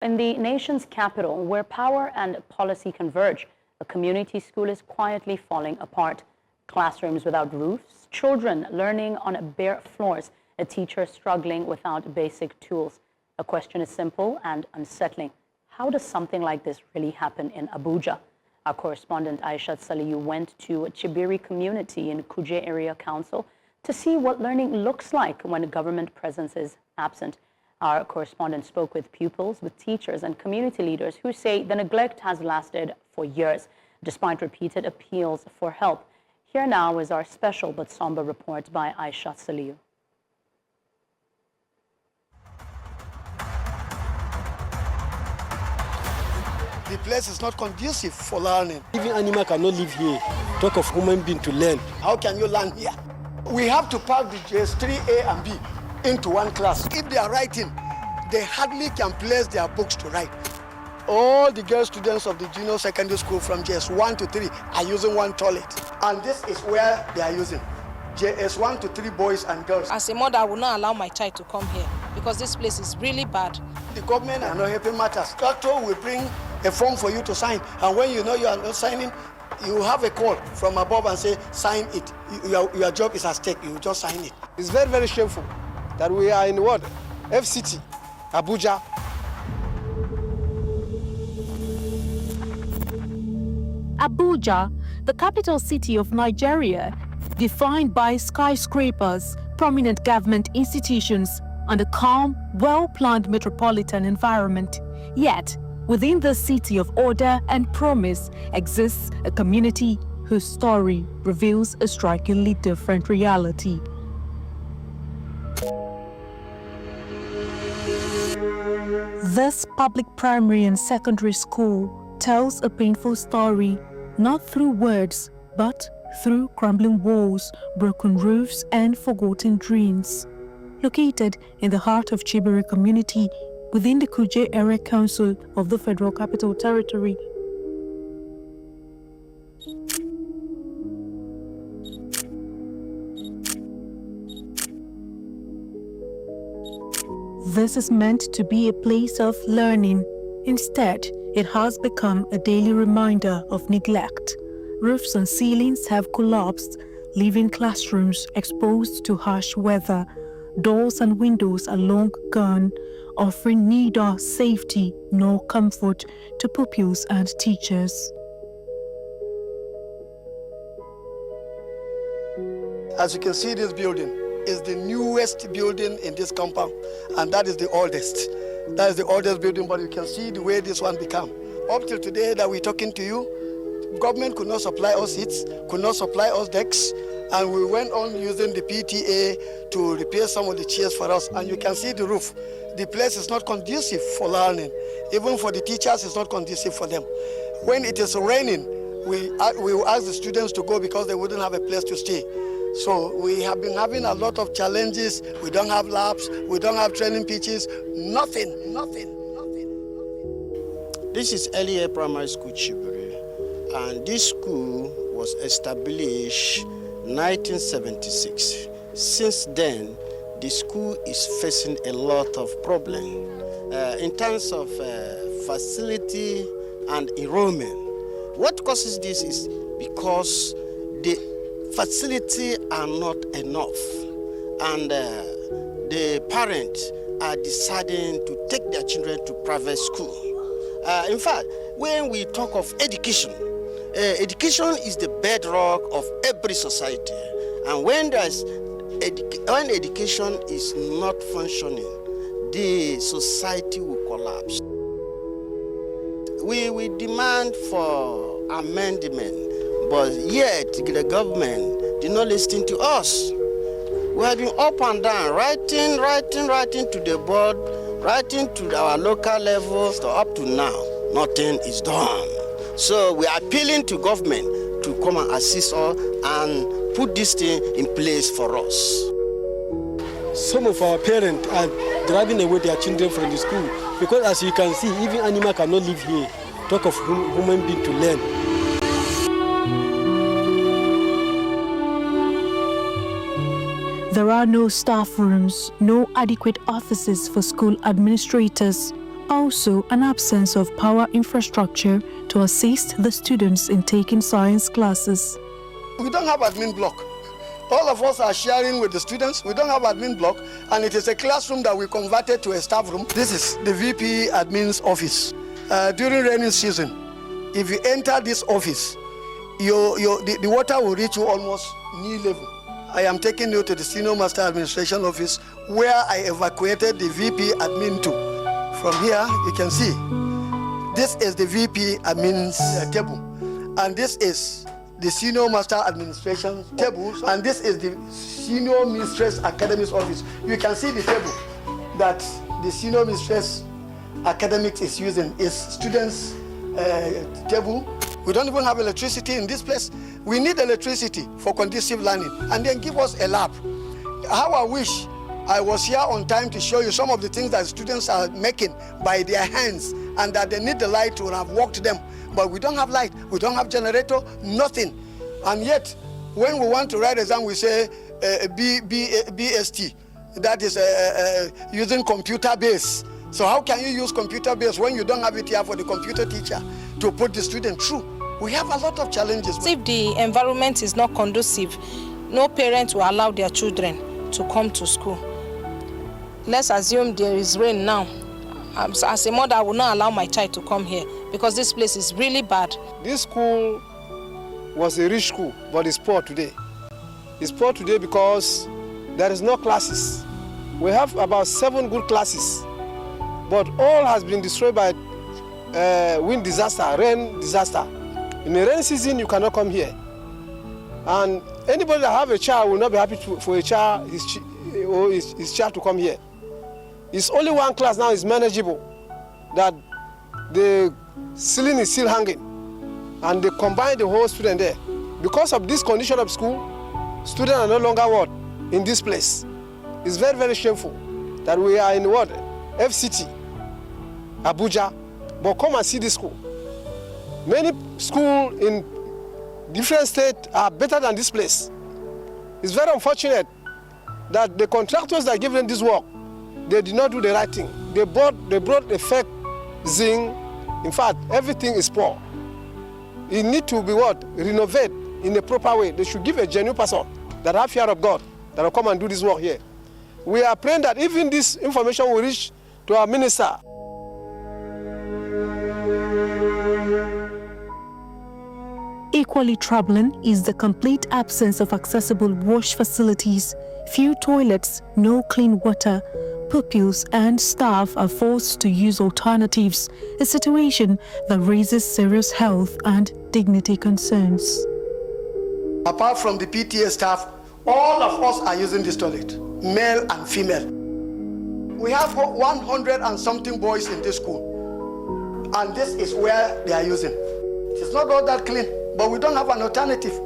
In the nation's capital, where power and policy converge, a community school is quietly falling apart. Classrooms without roofs, children learning on bare floors, a teacher struggling without basic tools. The question is simple and unsettling. How does something like this really happen in Abuja? Our correspondent Aishat Salihu went to a Chibiri community in Kuje area council to see what learning looks like when government presence is absent. Our correspondent spoke with pupils, with teachers and community leaders who say the neglect has lasted for years, despite repeated appeals for help. Here now is our special but somber report by Aishat Salihu. The place is not conducive for learning. Even animal cannot live here. Talk of human being to learn. How can you learn here? We have to pack the JS3A and B into one class. If they are writing, they hardly can place their books to write. All the girl students of the junior secondary school from JS1 to 3 are using one toilet. And this is where they are using. JS1 to 3 boys and girls. As a mother, I will not allow my child to come here because this place is really bad. The government are not helping matters. Doctor will bring a form for you to sign. And when you know you are not signing, you have a call from above and say, sign it. Your job is at stake. You just sign it. It's very, very shameful that we are in what? FCT, Abuja. Abuja, the capital city of Nigeria, defined by skyscrapers, prominent government institutions, and a calm, well-planned metropolitan environment. Yet, within the city of order and promise exists a community whose story reveals a strikingly different reality. This public primary and secondary school tells a painful story, not through words, but through crumbling walls, broken roofs, and forgotten dreams. Located in the heart of Chibiri community, within the Kuje Area Council of the Federal Capital Territory. This is meant to be a place of learning. Instead, it has become a daily reminder of neglect. Roofs and ceilings have collapsed, leaving classrooms exposed to harsh weather. Doors and windows are long gone, offering neither safety nor comfort to pupils and teachers. As you can see, this building is the newest building in this compound, and that is the oldest. That is the oldest building, but you can see the way this one became. Up till today that we're talking to you, government could not supply us seats, could not supply us desks, and we went on using the PTA to repair some of the chairs for us. And you can see the roof. The place is not conducive for learning. Even for the teachers, it's not conducive for them. When it is raining, we will ask the students to go because they wouldn't have a place to stay. So we have been having a lot of challenges. We don't have labs, we don't have training pitches, nothing. This is early primary school Chibiri, and this school was established 1976. Since then, the school is facing a lot of problems in terms of facility and enrollment. What causes this is because the facility are not enough, and the parents are deciding to take their children to private school. In fact, when we talk of education, education is the bedrock of every society, and when education is not functioning, the society will collapse. We demand for amendment, but yet the government did not listen to us. We have been up and down, writing to the board, writing to our local levels. So up to now, nothing is done. So we are appealing to government to come and assist us and put this thing in place for us. Some of our parents are driving away their children from the school because, as you can see, even animal cannot live here. Talk of human being to learn. There are no staff rooms, no adequate offices for school administrators. Also, an absence of power infrastructure to assist the students in taking science classes. We don't have admin block. All of us are sharing with the students. We don't have admin block, and it is a classroom that we converted to a staff room. This is the VP admin's office. During rainy season, if you enter this office, the water will reach you almost knee level. I am taking you to the Senior Master Administration office where I evacuated the VP admin to. From here, you can see, this is the VP admin's table, and this is the Senior Master Administration table, and this is the Senior Mistress Academics office. You can see the table that the Senior Mistress Academics is using is students' table. We don't even have electricity in this place. We need electricity for conducive learning, and then give us a lab. How I wish I was here on time to show you some of the things that students are making by their hands, and that they need the light to have worked them. But we don't have light, we don't have generator, nothing. And yet, when we want to write exam, we say BST, that is using computer base. So how can you use computer base when you don't have it here for the computer teacher to put the student through? We have a lot of challenges. If the environment is not conducive, no parent will allow their children to come to school. Let's assume there is rain now. As a mother, I will not allow my child to come here because this place is really bad. This school was a rich school, but it's poor today. It's poor today because there is no classes. We have about 7 good classes, but all has been destroyed by wind disaster, rain disaster. In the rain season, you cannot come here. And anybody that have a child will not be happy for a child, his child to come here. It's only one class now is manageable, that the ceiling is still hanging, and they combine the whole student there. Because of this condition of school, students are no longer what? In this place. It's very, very shameful that we are in what? FCT, Abuja, but come and see this school. Many schools in different states are better than this place. It's very unfortunate that the contractors that give them this work, they did not do the right thing. They brought a fake zinc. In fact, everything is poor. It needs to be what? Renovate in a proper way. They should give a genuine person that have fear of God that will come and do this work here. We are praying that even this information will reach to our minister. Equally troubling is the complete absence of accessible wash facilities, few toilets, no clean water. Pupils and staff are forced to use alternatives, a situation that raises serious health and dignity concerns. Apart from the PTA staff, all of us are using this toilet, male and female. We have 100 and something boys in this school, and this is where they are using. It's not all that clean, but we don't have an alternative.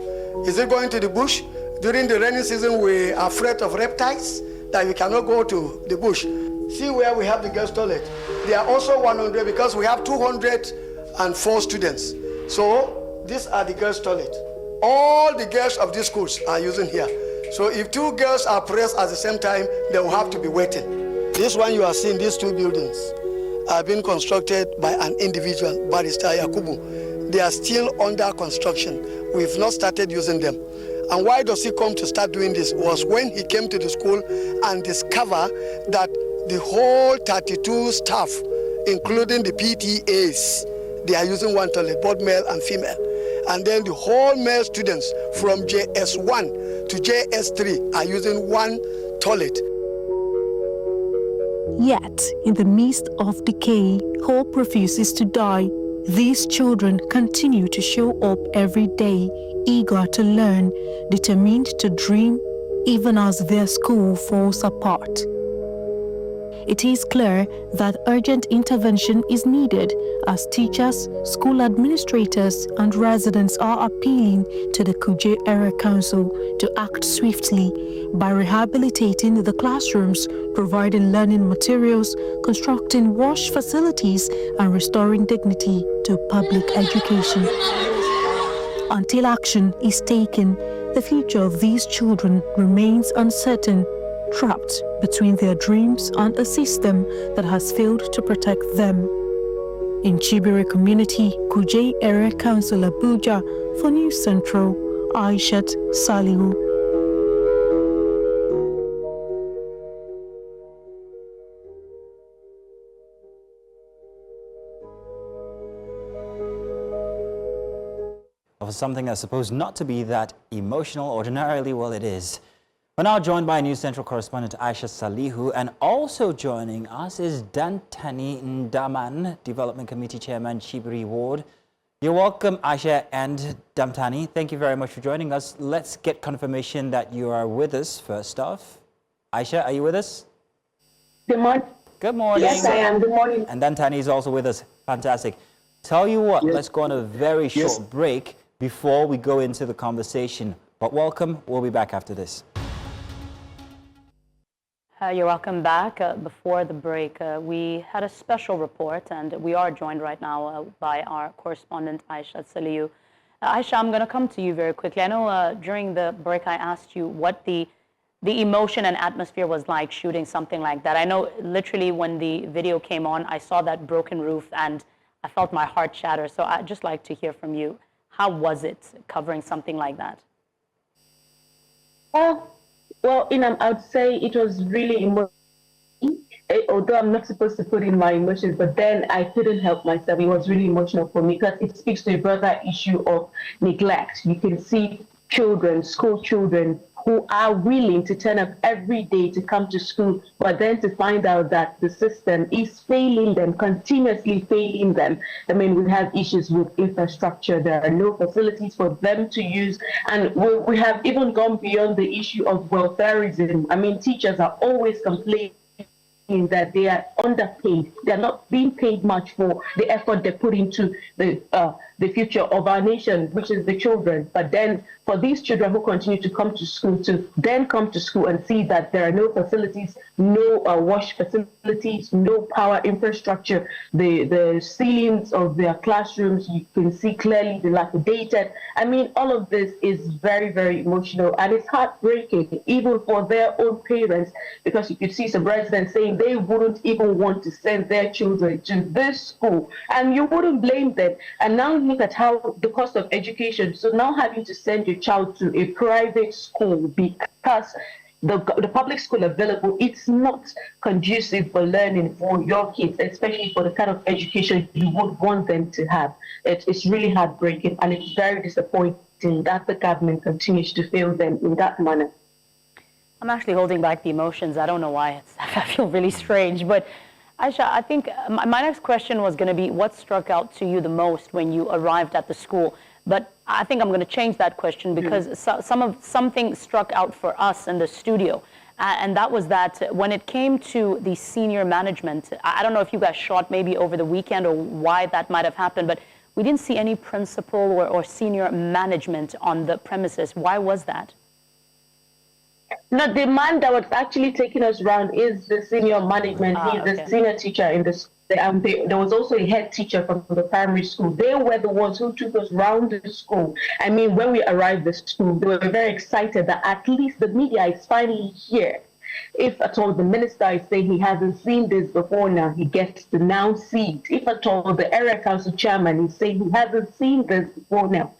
Is it going to the bush? During the rainy season, we are afraid of reptiles, that we cannot go to the bush. See where we have the girls' toilet. They are also 100 because we have 204 students. So these are the girls' toilet. All the girls of these schools are using here. So if 2 girls are pressed at the same time, they will have to be waiting. This one you are seeing, these 2 buildings are being constructed by an individual, Barrister Yakubu. They are still under construction. We've not started using them. And why does he come to start doing this? Was when he came to the school and discovered that the whole 32 staff, including the PTAs, they are using one toilet, both male and female. And then the whole male students from JS1 to JS3 are using one toilet. Yet, in the midst of decay, hope refuses to die. These children continue to show up every day, eager to learn, determined to dream, even as their school falls apart. It is clear that urgent intervention is needed as teachers, school administrators, and residents are appealing to the Kuje Area Council to act swiftly by rehabilitating the classrooms, providing learning materials, constructing wash facilities, and restoring dignity to public education. Until action is taken, the future of these children remains uncertain. trapped between their dreams and a system that has failed to protect them. In Chibiri community, Kuje Area Council Abuja, for News Central, Aishat, Salihu. Of something that's supposed not to be that emotional ordinarily, well, it is. We're now joined by News Central correspondent Aishat Salihu, and also joining us is Dantani Ndaman, Development Committee Chairman, Chibiri Ward. You're welcome, Aisha and Dantani. Thank you very much for joining us. Let's get confirmation that you are with us first off. Aisha, are you with us? Good morning. Good morning. Yes, I am. Good morning. And Dantani is also with us. Fantastic. Tell you what, let's go on a very short break before we go into the conversation. But welcome, we'll be back after this. You're welcome back. Before the break, we had a special report, and we are joined right now by our correspondent, Aishat Salihu. Aisha, I'm going to come to you very quickly. I know during the break I asked you what the emotion and atmosphere was like shooting something like that. I know literally when the video came on, I saw that broken roof and I felt my heart shatter. So I'd just like to hear from you. How was it covering something like that? Well, I would say it was really emotional. Although I'm not supposed to put in my emotions, but then I couldn't help myself. It was really emotional for me because it speaks to a broader issue of neglect. You can see children, school children, who are willing to turn up every day to come to school, but then to find out that the system is failing them, continuously failing them. I mean, we have issues with infrastructure. There are no facilities for them to use. And we have even gone beyond the issue of welfareism. I mean, teachers are always complaining that they are underpaid. They are not being paid much for the effort they put into the future of our nation, which is the children. But then for these children who continue to come to school, to then come to school and see that there are no facilities, no wash facilities, no power infrastructure, the ceilings of their classrooms, you can see clearly dilapidated. I mean, all of this is very, very emotional, and it's heartbreaking, even for their own parents, because you could see some residents saying they wouldn't even want to send their children to this school, and you wouldn't blame them. And now look at how the cost of education, so now having to send your child to a private school because the public school available, it's not conducive for learning for your kids, especially for the kind of education you would want them to have. It's really heartbreaking, and it's very disappointing that the government continues to fail them in that manner. I'm actually holding back the emotions. I don't know why. I feel really strange. But Aisha, I think my next question was going to be what struck out to you the most when you arrived at the school. But I think I'm going to change that question because something struck out for us in the studio. And that was that when it came to the senior management, I don't know if you guys shot maybe over the weekend or why that might have happened, but we didn't see any principal or senior management on the premises. Why was that? No, the man that was actually taking us around is the senior management. He's the senior teacher in the school. There was also a head teacher from the primary school. They were the ones who took us around the school. I mean, when we arrived at the school, they were very excited that at least the media is finally here. If at all the minister is saying he hasn't seen this before now, he gets to now see it. If at all the area council chairman is saying he hasn't seen this before now,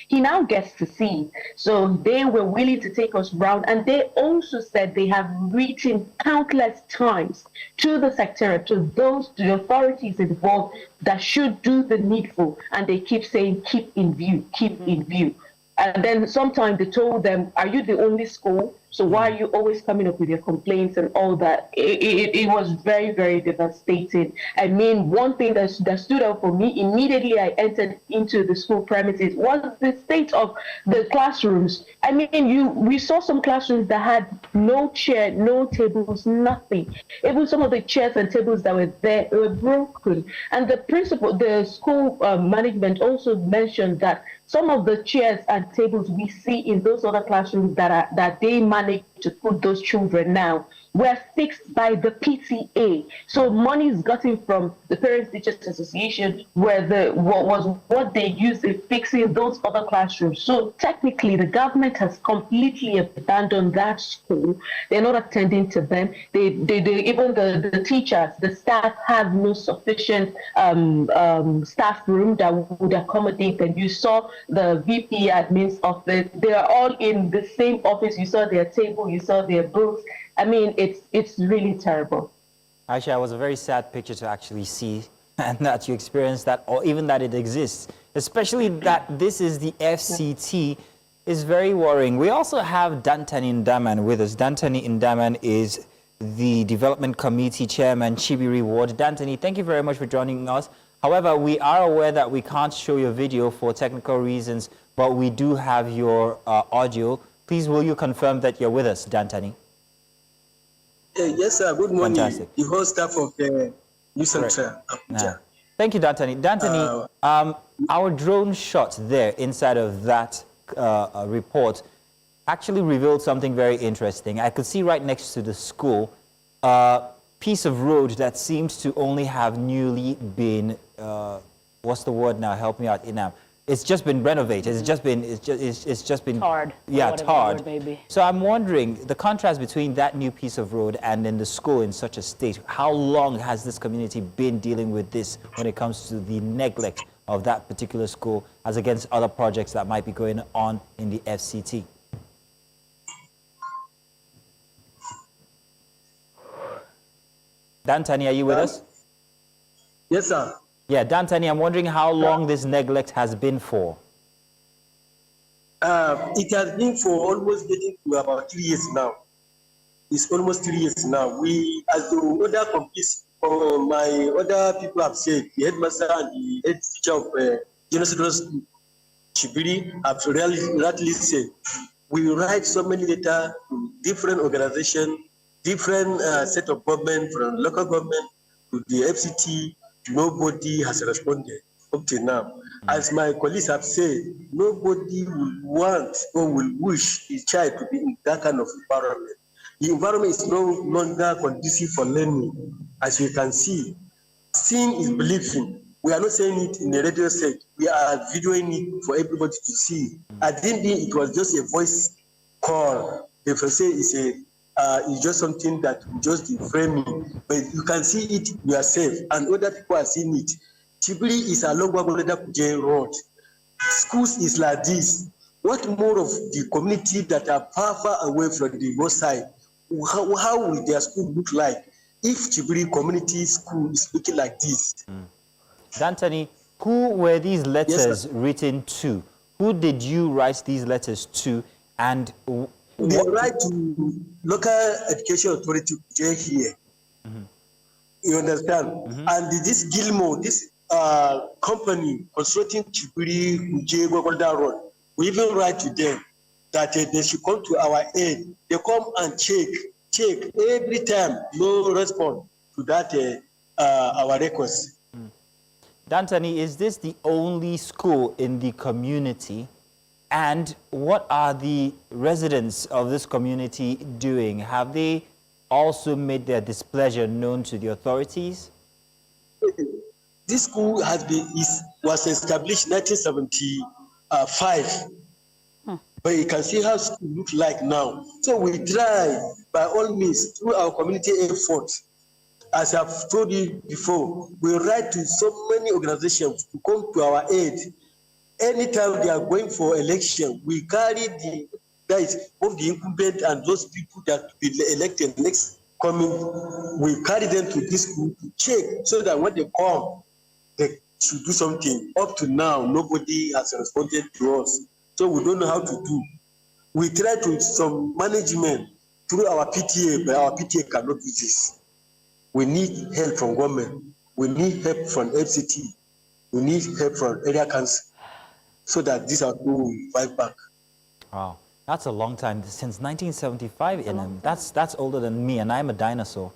he now gets to see. So they were willing to take us round, and they also said they have written countless times to the secretariat, to the authorities involved that should do the needful, and they keep saying, keep in view, keep in view. And then sometimes they told them, are you the only school? So why are you always coming up with your complaints and all that? It was very, very devastating. I mean, one thing that stood out for me immediately I entered into the school premises was the state of the classrooms. I mean, we saw some classrooms that had no chair, no tables, nothing. Even some of the chairs and tables that were there were broken. And the school management also mentioned that some of the chairs and tables we see in those other classrooms that they manage to put those children now were fixed by the PTA. So money is gotten from the Parents Teachers Association was what they used in fixing those other classrooms. So technically the government has completely abandoned that school. They're not attending to them. They even the teachers, the staff have no sufficient staff room that would accommodate them. You saw the VP admin's office. They are all in the same office. You saw their table, you saw their books. I mean, it's really terrible. Aisha, it was a very sad picture to actually see, and that you experienced that, or even that it exists. Especially that this is the FCT is very worrying. We also have Dantani Ndaman with us. Dantani Ndaman is the Development Committee Chairman, Chibiri Ward. Dantani, thank you very much for joining us. However, we are aware that we can't show your video for technical reasons, but we do have your audio. Please, will you confirm that you're with us, Dantani? Yes, sir. Good morning. Fantastic. The whole staff of the News Center, Abuja. Thank you, Dantani. Dantani, our drone shot there inside of that report actually revealed something very interesting. I could see right next to the school a piece of road that seems to only have newly been, what's the word now? Help me out, Inam. It's just been renovated. It's just been tarred. Yeah, tarred. Maybe. So I'm wondering the contrast between that new piece of road and then the school in such a state. How long has this community been dealing with this when it comes to the neglect of that particular school as against other projects that might be going on in the FCT? Dantani, are you with us? Yes, sir. Yeah, Dantani, I'm wondering how long this neglect has been for. It has been for almost getting to about 3 years now. It's almost 3 years now. We, as the other communities, my other people have said, the headmaster and the head teacher of General Secondary School, Chibiri, have rightly said, we write so many letters to different organizations, different set of government, from local government to the FCT. Nobody has responded up to now. As my colleagues have said, nobody will want or will wish a child to be in that kind of environment. The environment is no longer conducive for learning. As you can see, seeing is believing. We are not saying it in a radio set. We are videoing it for everybody to see. I didn't think it was just a voice call. They say it's just something that just the framing, but you can see it yourself, and other people are seeing it. Chibiri is along Kuje Road. Schools is like this. What more of the community that are far away from the roadside? How will their school look like if Chibiri community school is looking like this? Dantani, who were these letters written to? Who did you write these letters to? And they write to local education authority here. You understand? And this Gilmore, this company constructing Chibiri, Kuje, Road, we even write to them that they should come to our aid. They come and check every time, no response to that our request. Dantani, is this the only school in the community? And what are the residents of this community doing? Have they also made their displeasure known to the authorities? This school was established in 1975. But you can see how school looks like now. So we try, by all means, through our community efforts. As I've told you before, we write to so many organizations to come to our aid. Anytime they are going for election, we carry the guys, both the incumbent and those people that will be elected next coming, we carry them to this school to check so that when they come, they should do something. Up to now, nobody has responded to us. So we don't know how to do. We try to some management through our PTA, but our PTA cannot do this. We need help from government. We need help from FCT. We need help from area council so that these are people will fight back. Wow, that's a long time. Since 1975, that's older than me, and I'm a dinosaur.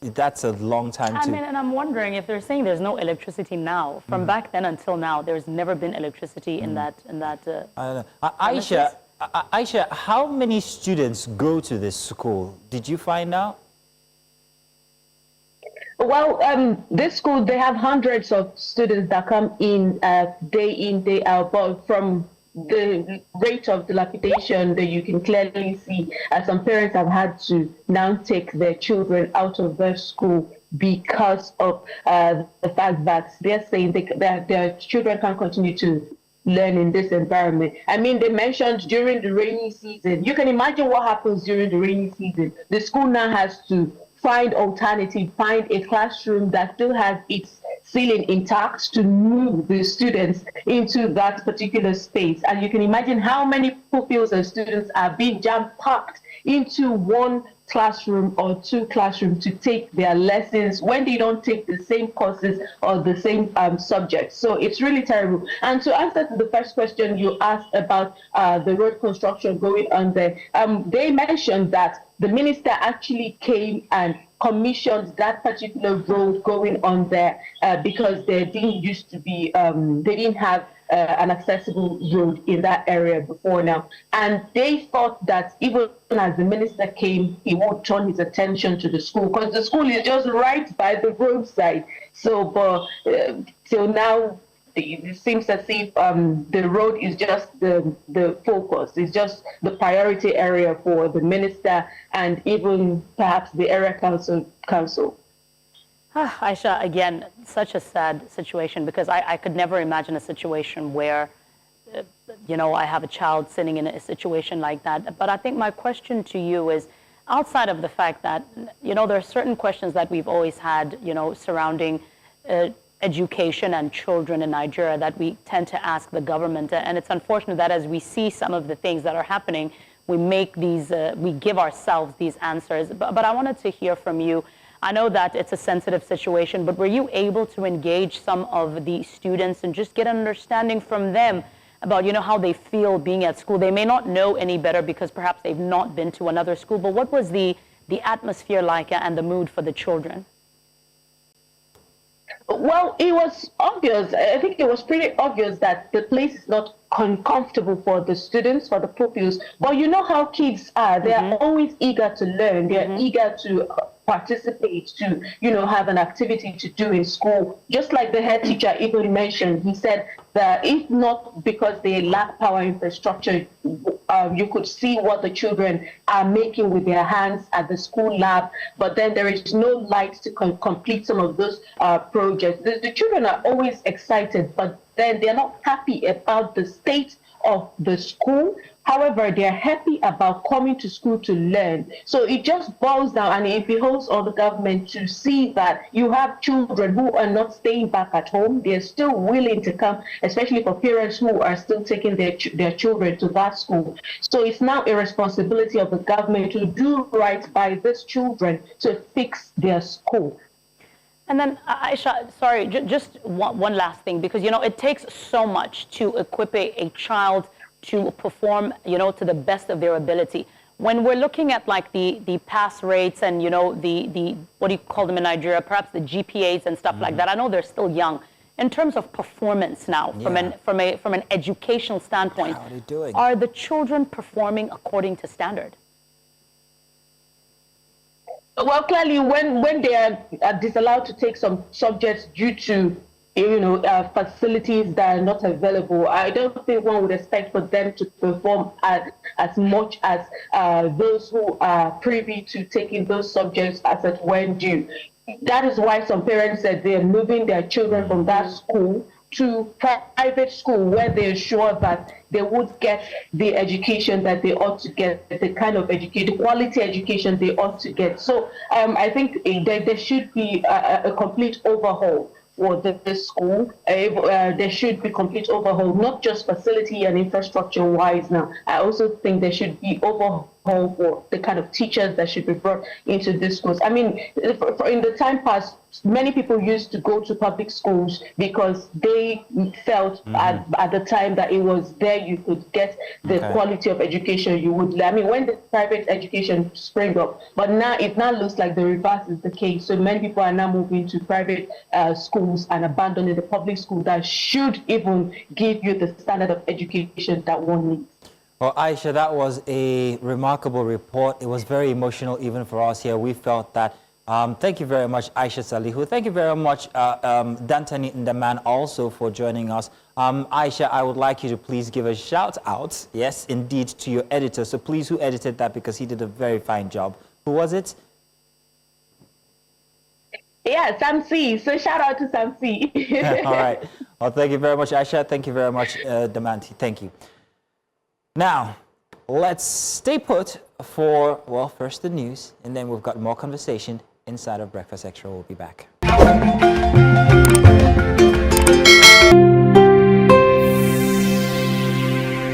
That's a long time I mean, and I'm wondering if they're saying there's no electricity now. From back then until now, there's never been electricity in that. I don't know. Aisha, Aisha, how many students go to this school? Did you find out? Well, this school, they have hundreds of students that come in, day out, but from the rate of dilapidation that you can clearly see, some parents have had to now take their children out of their school because of the fact that they're saying that their children can't continue to learn in this environment. I mean, they mentioned during the rainy season. You can imagine what happens during the rainy season. The school now has to find a classroom that still has its ceiling intact to move the students into that particular space. And you can imagine how many pupils and students are being jam-packed into one classroom or two classrooms to take their lessons when they don't take the same courses or the same subjects. So it's really terrible. And to answer to the first question you asked about the road construction going on there, they mentioned that the minister actually came and commissioned that particular road going on there because they didn't used to be, they didn't have an accessible road in that area before now. And they thought that even as the minister came, he would turn his attention to the school because the school is just right by the roadside. So, but till now, it seems as if the road is just the focus. It's just the priority area for the minister and even perhaps the area council. Aisha, again, such a sad situation because I could never imagine a situation where, I have a child sitting in a situation like that. But I think my question to you is, outside of the fact that, there are certain questions that we've always had, surrounding education and children in Nigeria that we tend to ask the government. And it's unfortunate that as we see some of the things that are happening, we make these, we give ourselves these answers. But I wanted to hear from you. I know that it's a sensitive situation, but were you able to engage some of the students and just get an understanding from them about, how they feel being at school? They may not know any better because perhaps they've not been to another school, but what was the atmosphere like and the mood for the children? Well, it was obvious. I think it was pretty obvious that the place is not comfortable for the students, for the pupils. But you know how kids are. They are always eager to learn. They are eager to participate, to, have an activity to do in school. Just like the head teacher even mentioned, he said that if not because they lack power infrastructure, you could see what the children are making with their hands at the school lab, but then there is no light to complete some of those projects. The children are always excited, but then they're not happy about the state of the school. However, they're happy about coming to school to learn. So it just boils down and it behoves on the government to see that you have children who are not staying back at home. They're still willing to come, especially for parents who are still taking their children to that school. So it's now a responsibility of the government to do right by these children to fix their school. And then, Aisha, sorry, just one last thing, because, it takes so much to equip a child to perform, to the best of their ability. When we're looking at like the pass rates and, the what do you call them in Nigeria, perhaps the GPAs and stuff like that, I know they're still young. In terms of performance now, from an educational standpoint, how are they doing? Are the children performing according to standard? Well, clearly, when they are disallowed to take some subjects due to, facilities that are not available, I don't think one would expect for them to perform as much as those who are privy to taking those subjects as it when due. That is why some parents said they are moving their children from that school to private school where they're sure that they would get the education that they ought to get, the kind of education, the quality education they ought to get. So I think there should be a complete overhaul for this school. There should be complete overhaul, not just facility and infrastructure wise now. I also think there should be overhaul for the kind of teachers that should be brought into these schools. I mean, in the time past, many people used to go to public schools because they felt at the time that it was there you could get the quality of education you would. I mean, when the private education sprang up, but now it now looks like the reverse is the case. So many people are now moving to private schools and abandoning the public school that should even give you the standard of education that one needs. Well, Aisha, that was a remarkable report. It was very emotional even for us here. We felt that. Thank you very much, Aishat Salihu. Thank you very much, Dantani Ndaman, also for joining us. Aisha, I would like you to please give a shout out, yes, indeed, to your editor. So please, who edited that? Because he did a very fine job. Who was it? Yeah, Sam C. So shout out to Sam C. All right. Well, thank you very much, Aisha. Thank you very much, Damanti. Thank you. Now, let's stay put for, well, first the news, and then we've got more conversation inside of Breakfast Extra. We'll be back.